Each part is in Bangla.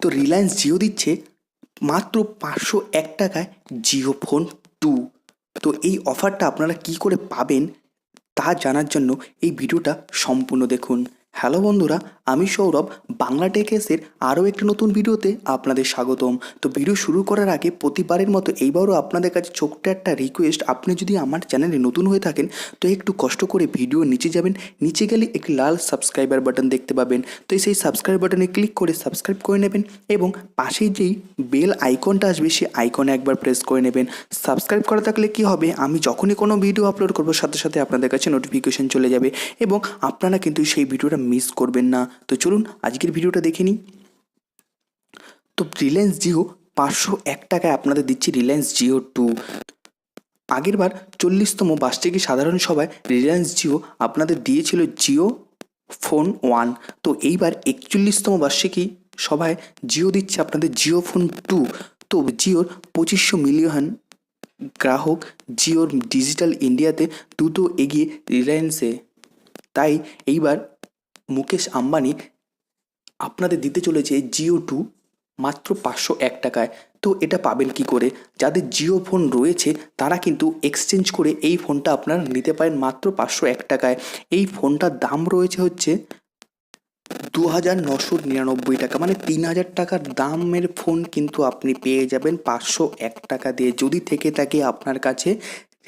তো রিলায়েন্স জিও দিচ্ছে মাত্র 501 টাকায় জিও ফোন 2। তো এই অফারটা আপনারা কি করে পাবেন তা জানার জন্য এই ভিডিওটা সম্পূর্ণ দেখুন। হ্যালো বন্ধুরা, আমি সৌরভ, বাংলা টেকেসের আরও একটি নতুন ভিডিওতে আপনাদের স্বাগতম। তো ভিডিও শুরু করার আগে প্রতিবারের মতো এইবারও আপনাদের কাছে ছোট্ট একটা রিকোয়েস্ট, আপনি যদি আমার চ্যানেলে নতুন হয়ে থাকেন তো একটু কষ্ট করে ভিডিও নিচে যাবেন, নিচে গেলে একটি লাল সাবস্ক্রাইবার বাটন দেখতে পাবেন। তো সেই সাবস্ক্রাইব বাটনে ক্লিক করে সাবস্ক্রাইব করে নেবেন এবং পাশেই যেই বেল আইকনটা আসবে সেই আইকনে একবার প্রেস করে নেবেন। সাবস্ক্রাইব করা থাকলে কি হবে, আমি যখনই কোনো ভিডিও আপলোড করবো সাথে সাথে আপনাদের কাছে নোটিফিকেশন চলে যাবে এবং আপনারা কিন্তু সেই ভিডিওটা মিস করবেন না। তো চলুন আজকের ভিডিওটা দেখে নিই। তো রিলায়েন্স জিও 501 টাকায় আপনাদের দিচ্ছি রিলায়েন্স জিও 2। আগের বার 40তম বার্ষিকী সাধারণ সভায় রিলায়েন্স জিও আপনাদের দিয়েছিল জিও ফোন 1। তো এইবার 41তম বার্ষিকী সভায় জিও দিচ্ছে আপনাদের জিও ফোন 2। তো জিওর 2500 মিলিয়ন গ্রাহক জিওর ডিজিটাল ইন্ডিয়াতে দ্রুত এগিয়ে রিলায়েন্সে। তাই এইবার মুকেশ আম্বানি আপনাদের দিতে চলেছে জিও 2 মাত্র 501 টাকায়। তো এটা পাবেন কি করে? যাদের জিও ফোন রয়েছে তারা কিন্তু এক্সচেঞ্জ করে এই ফোনটা আপনারা নিতে পারেন মাত্র 501 টাকায়। এই ফোনটার দাম রয়েছে হচ্ছে 2999 টাকা, মানে 3000 টাকার দামের ফোন কিন্তু আপনি পেয়ে যাবেন 501 টাকা দিয়ে, যদি থেকে থাকে আপনার কাছে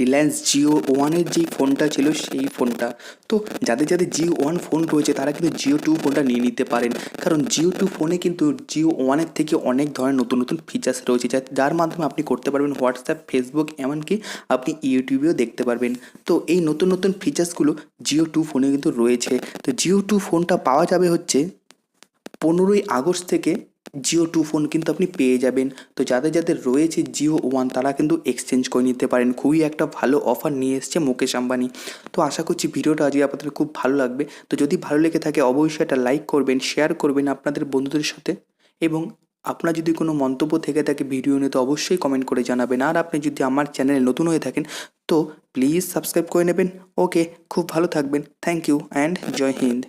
রিলায়েন্স জিও ওয়ানের যেই ফোনটা ছিল সেই ফোনটা। তো যাদের যাদের জিও ওয়ান ফোন রয়েছে তারা কিন্তু জিও 2 ফোনটা নিয়ে নিতে পারেন, কারণ জিও 2 ফোনে কিন্তু জিও ওয়ানের থেকে অনেক ধরনের নতুন নতুন ফিচার্স রয়েছে যার মাধ্যমে আপনি করতে পারবেন হোয়াটসঅ্যাপ, ফেসবুক, এমনকি আপনি ইউটিউবেও দেখতে পারবেন। তো এই নতুন নতুন ফিচার্সগুলো জিও 2 ফোনে কিন্তু রয়েছে। তো জিও 2 ফোনটা পাওয়া যাবে হচ্ছে 15ই আগস্ট থেকে জিও 2 ফোন কিন্তু আপনি পেয়ে যাবেন। তো যাদের যাদের রয়েছে জিও ওয়ান তারা কিন্তু এক্সচেঞ্জ করে নিতে পারেন। খুবই একটা ভালো অফার নিয়ে এসছে মুকেশ আম্বানি। তো আশা করছি ভিডিওটা আজকে আপনাদের খুব ভালো লাগবে। তো যদি ভালো লেগে থাকে অবশ্যই একটা লাইক করবেন, শেয়ার করবেন আপনাদের বন্ধুদের সাথে, এবং আপনার যদি কোনো মন্তব্য থেকে থাকে ভিডিও নিয়ে তো অবশ্যই কমেন্ট করে জানাবেন। আর আপনি যদি আমার চ্যানেলে নতুন হয়ে থাকেন তো প্লিজ সাবস্ক্রাইব করে নেবেন। ওকে, খুব ভালো থাকবেন। Thank you and Jai Hind.